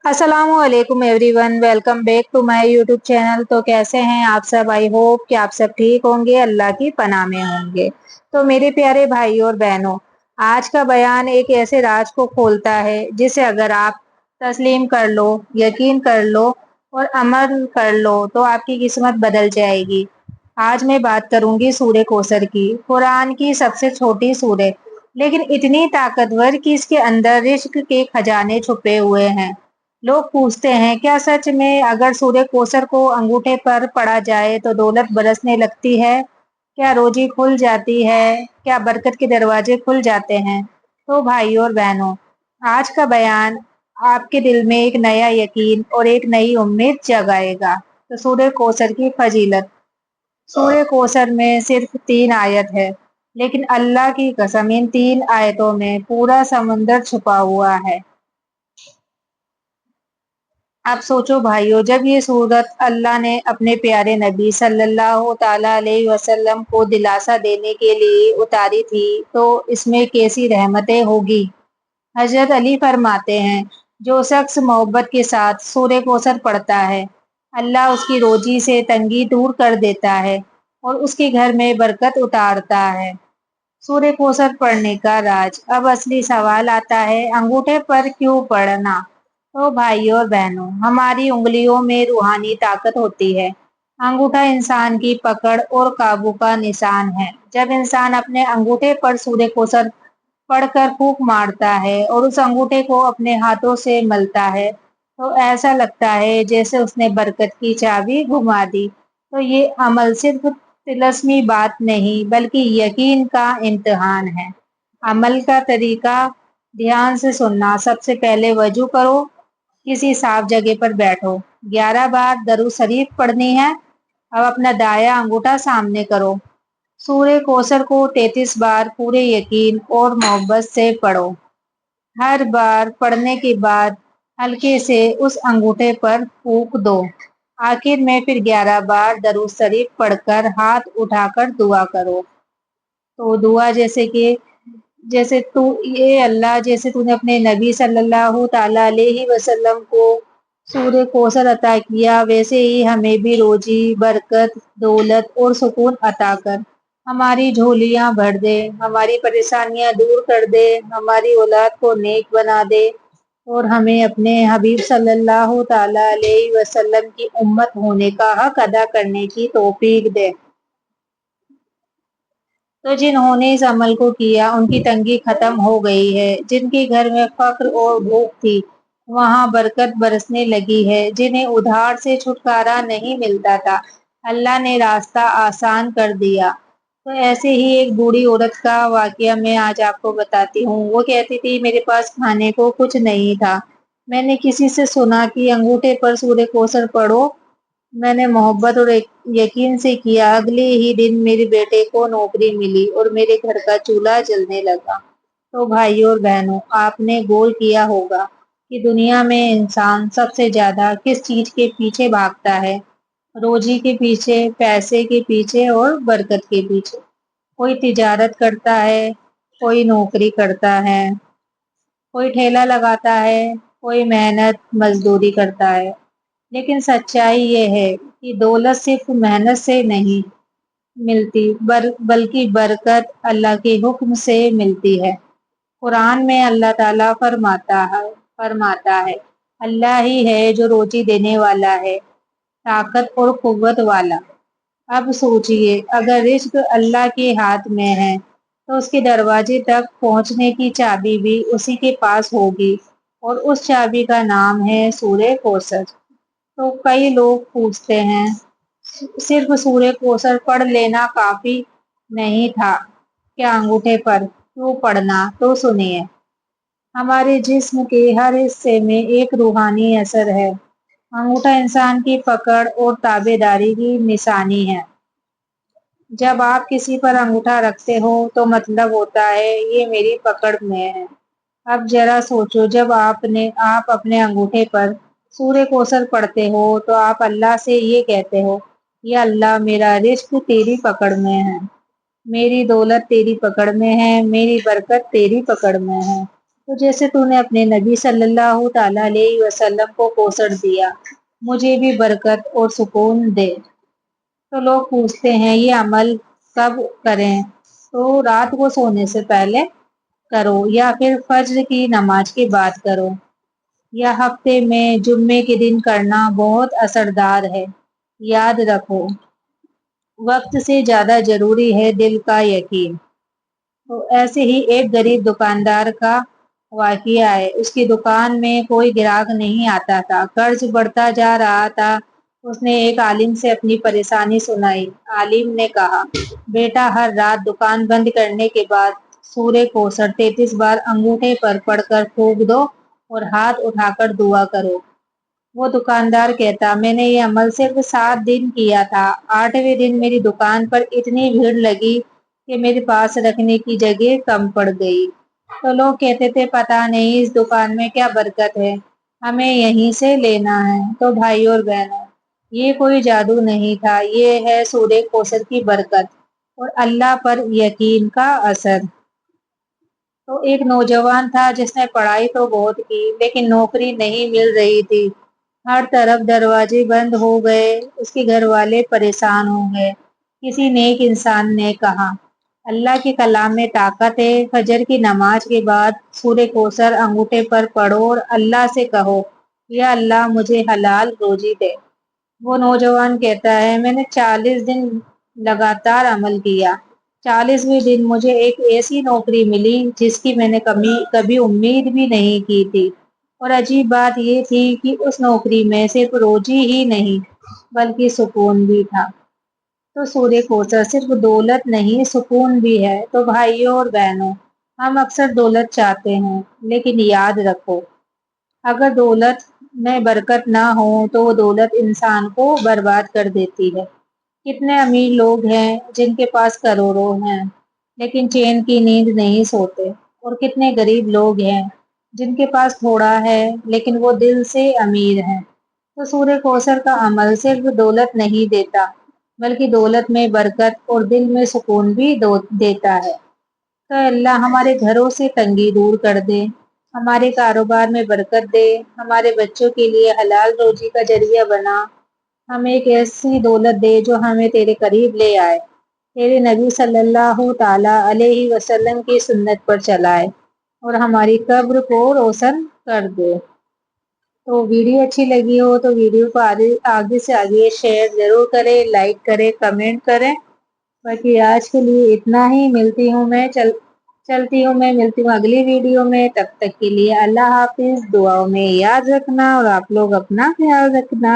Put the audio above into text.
अस्सलाम वालेकुम everyone, welcome back to my YouTube channel. तो कैसे हैं आप सब? आई होप कि आप सब ठीक होंगे, अल्लाह की पनाह में होंगे। तो मेरे प्यारे भाई और बहनों, आज का बयान एक ऐसे राज को खोलता है जिसे अगर आप तस्लीम कर लो, यकीन कर लो और अमल कर लो तो आपकी किस्मत बदल जाएगी। आज मैं बात करूंगी सूरह कौसर की, कुरान की सबसे छोटी सूरह, लेकिन इतनी ताकतवर कि इसके अंदर रिस्क के खजाने छुपे हुए हैं। लोग पूछते हैं, क्या सच में अगर सूर्य कोसर को अंगूठे पर पड़ा जाए तो दौलत बरसने लगती है? क्या रोजी खुल जाती है? क्या बरकत के दरवाजे खुल जाते हैं? तो भाइयों और बहनों, आज का बयान आपके दिल में एक नया यकीन और एक नई उम्मीद जगाएगा। तो सूर्य कोसर की फजीलत। सूर्य कोसर में सिर्फ 3 आयत है, लेकिन अल्लाह की कसम इन 3 आयतों में पूरा समंदर छुपा हुआ है। आप सोचो भाइयों, जब ये सूरत अल्लाह ने अपने प्यारे नबी सल्लल्लाहु ताला अलैहि वसल्लम को दिलासा देने के लिए उतारी थी, तो इसमें कैसी रहमतें होगी। हजरत अली फरमाते हैं, जो शख्स मोहब्बत के साथ सूरह कौसर पढ़ता है, अल्लाह उसकी रोजी से तंगी दूर कर देता है और उसके घर में बरकत उतारता है। सूरह कौसर पढ़ने का राज। अब असली सवाल आता है, अंगूठे पर क्यों पढ़ना? तो भाइयों और बहनों, हमारी उंगलियों में रूहानी ताकत होती है। अंगूठा इंसान की पकड़ और काबू का निशान है। जब इंसान अपने अंगूठे पर सूरह कौसर पढ़कर फूंक मारता है और उस अंगूठे को अपने हाथों से मलता है, तो ऐसा लगता है जैसे उसने बरकत की चाबी घुमा दी। तो ये अमल सिर्फ तिलस्मी बात नहीं, बल्कि यकीन का इम्तिहान है। अमल का तरीका ध्यान से सुनना। सबसे पहले वजू करो, किसी साफ जगह पर बैठो। 11 बार दरूद शरीफ पढ़नी है। अब अपना दाया अंगूठा सामने करो। सूर्य कौसर को 33 बार पूरे यकीन और मोहब्बत से पढ़ो। हर बार पढ़ने के बाद हल्के से उस अंगूठे पर फूंक दो। आखिर में फिर 11 बार दरूद शरीफ पढ़कर हाथ उठाकर दुआ करो। तो दुआ जैसे तू ये अल्लाह, जैसे तूने अपने नबी सल्लल्लाहु ताला अलैहि वसल्लम को सूर्य कौसर अता किया, वैसे ही हमें भी रोजी, बरकत, दौलत और सुकून अता कर। हमारी झोलियां भर दे, हमारी परेशानियां दूर कर दे, हमारी औलाद को नेक बना दे और हमें अपने हबीब सल्लल्लाहु ताला अलैहि वसल्लम की उम्मत होने का हक अदा करने की तौफीक दे। तो जिन्होंने इस अमल को किया, उनकी तंगी खत्म हो गई है। जिनके घर में फक्र और भूख थी, वहां बरकत बरसने लगी है। जिन्हें उधार से छुटकारा नहीं मिलता था, अल्लाह ने रास्ता आसान कर दिया। तो ऐसे ही एक बूढ़ी औरत का वाकया मैं आज आपको बताती हूँ। वो कहती थी, मेरे पास खाने को कुछ नहीं था। मैंने किसी से सुना कि अंगूठे पर सूरह कौसर पढ़ो। मैंने मोहब्बत और यकीन से किया। अगले ही दिन मेरे बेटे को नौकरी मिली और मेरे घर का चूल्हा जलने लगा। तो भाइयों और बहनों, आपने गौर किया होगा कि दुनिया में इंसान सबसे ज्यादा किस चीज के पीछे भागता है? रोजी के पीछे, पैसे के पीछे और बरकत के पीछे। कोई तिजारत करता है, कोई नौकरी करता है, कोई ठेला लगाता है, कोई मेहनत मजदूरी करता है। लेकिन सच्चाई ये है कि दौलत सिर्फ मेहनत से नहीं मिलती, बल्कि बरकत अल्लाह के हुक्म से मिलती है। कुरान में अल्लाह ताला फरमाता है, अल्लाह ही है जो रोजी देने वाला है, ताकत और कुव्वत वाला। अब सोचिए, अगर रिज्क अल्लाह के हाथ में है, तो उसके दरवाजे तक पहुंचने की चाबी भी उसी के पास होगी, और उस चाबी का नाम है सूरह कौसर। तो कई लोग पूछते हैं, सिर्फ सूर्य कौसर पढ़ लेना काफी नहीं था क्या? अंगूठे पर क्यों पढ़ना? तो सुनिए, हमारे जिस्म के हर हिस्से में एक रूहानी असर है। अंगूठा इंसान की पकड़ और ताबेदारी की निशानी है। जब आप किसी पर अंगूठा रखते हो तो मतलब होता है, ये मेरी पकड़ में है। अब जरा सोचो, जब आप अपने अंगूठे पर सूर्य कौसर पढ़ते हो, तो आप अल्लाह से ये कहते हो, या अल्लाह, मेरा रिज्क तेरी पकड़ में है, मेरी दौलत तेरी पकड़ में है, मेरी बरकत तेरी पकड़ में है। تو جیسے تو نے اپنے نبی صلی اللہ تعالی علیہ وسلم کو کوثر دیا، مجھے بھی برکت اور سکون دے۔ تو لوگ پوچھتے ہیں یہ عمل کب کریں؟ تو رات کو سونے سے پہلے کرو، یا پھر فجر کی نماز کے بعد کرو، یا ہفتے میں جمعے کے دن کرنا بہت اثردار ہے۔ یاد رکھو، وقت سے زیادہ ضروری ہے دل کا یقین۔ تو ایسے ہی ایک غریب دکاندار کا واقعہ ہے۔ اس کی دکان میں کوئی گراہک نہیں آتا تھا، قرض بڑھتا جا رہا تھا۔ اس نے ایک عالم سے اپنی پریشانی سنائی۔ عالم نے کہا، بیٹا، ہر رات دکان بند کرنے کے بعد سورہ کوثر 33 بار انگوٹھے پر پڑھ کر پھونک دو اور ہاتھ اٹھا کر دعا کرو۔ وہ دکاندار کہتا، میں نے یہ عمل صرف 7 دن کیا تھا۔ 8ویں دن میری دکان پر اتنی بھیڑ لگی کہ میرے پاس رکھنے کی جگہ کم پڑ گئی۔ تو لوگ کہتے تھے، پتہ نہیں اس دکان میں کیا برکت ہے، ہمیں یہیں سے لینا ہے۔ تو بھائی اور بہنوں، یہ کوئی جادو نہیں تھا، یہ ہے سورہ کوثر کی برکت اور اللہ پر یقین کا اثر۔ تو ایک نوجوان تھا جس نے پڑھائی تو بہت کی لیکن نوکری نہیں مل رہی تھی۔ ہر طرف دروازے بند ہو گئے، اس کے گھر والے پریشان ہو گئے۔ کسی نیک انسان نے کہا، اللہ کے کلام میں طاقت ہے، فجر کی نماز کے بعد سورہ کوثر انگوٹھے پر پڑھو اور اللہ سے کہو، یا اللہ مجھے حلال روزی دے۔ وہ نوجوان کہتا ہے، میں نے 40 دن لگاتار عمل کیا۔ 40ویں دن مجھے ایک ایسی نوکری ملی جس کی میں نے کبھی امید بھی نہیں کی تھی، اور عجیب بات یہ تھی کہ اس نوکری میں صرف روزی ہی نہیں بلکہ سکون بھی تھا۔ تو سورہ کوثر صرف دولت نہیں، سکون بھی ہے۔ تو بھائیوں اور بہنوں، ہم اکثر دولت چاہتے ہیں، لیکن یاد رکھو، اگر دولت میں برکت نہ ہو تو وہ دولت انسان کو برباد کر دیتی ہے۔ کتنے امیر لوگ ہیں جن کے پاس کروڑوں ہیں لیکن چین کی نیند نہیں سوتے، اور کتنے غریب لوگ ہیں جن کے پاس تھوڑا ہے لیکن وہ دل سے امیر ہیں۔ تو سورہ کوثر کا عمل صرف دولت نہیں دیتا بلکہ دولت میں برکت اور دل میں سکون بھی دیتا ہے۔ تو اللہ ہمارے گھروں سے تنگی دور کر دے، ہمارے کاروبار میں برکت دے، ہمارے بچوں کے لیے حلال روزی کا ذریعہ بنا، ہمیں ایک ایسی دولت دے جو ہمیں تیرے قریب لے آئے، تیرے نبی صلی اللہ تعالی علیہ وسلم کی سنت پر چلائے اور ہماری قبر کو روشن کر دے۔ تو ویڈیو اچھی لگی ہو تو ویڈیو کو آگے سے آگے شیئر ضرور کریں، لائک کریں، کمنٹ کریں۔ باقی آج کے لیے اتنا ہی، ملتی ہوں میں ملتی ہوں اگلی ویڈیو میں۔ تب تک کے لیے اللہ حافظ، دعاؤں میں یاد رکھنا اور آپ لوگ اپنا خیال رکھنا۔